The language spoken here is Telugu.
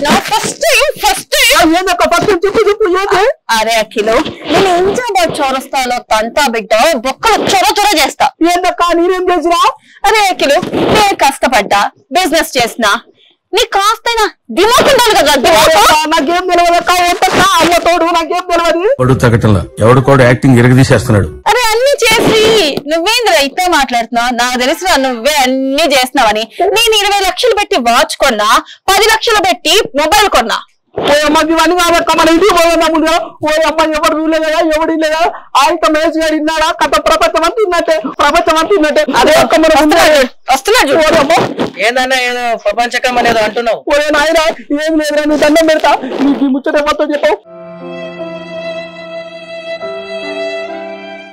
చేసినావు ఫస్ట్ చెప్పు. అరే అఖిలు నేను ఇంజాబాద్ చౌరస్తాలో తంతా బిడ్డ బొక్కలు చొర చేస్తా. ఏందక్క నేనేం చేసినా? అరే అఖిలు నేను కష్టపడ్డా బిజినెస్ చేసినా నీకు కాస్తైనా దిమాగ్ ఉండాలి కదా. నాకేం తెలియదక్క. అమ్మ తోడు నాకేం తెలియదు. కొడు తగ్గటంలా ఎవడు కూడా యాక్టింగ్ ఎరగదీసేస్తున్నాడు. అరే అన్ని చేసి నువ్వేంద్ర అయితే మాట్లాడుతున్నావు? నాకు తెలుసు నువ్వే అన్ని చేసినావని. నేను 20 లక్షలు పెట్టి వాచ్ కొన్నా, 10 లక్షలు పెట్టి మొబైల్ కొన్నా. ఇవన్నీ కాదక్క మన ఇంటికి పోదా ముందుగా. ఎవరు చూడలేదు కదా, ఎవడు ఇల్లేదా? ఆయన మేసి గారు ఇన్నాడా? కథ ప్రపంచం అంతా ఇన్నట్టే. అదే ఒక్క వస్తున్నాడు. ఏందన్నా ఏదో ప్రపంచకం అనేది అంటున్నావు. నాయన ఏం లేదు, నువ్వు దండం పెడతా. నీకు ముచ్చట మొత్తం చెప్పు.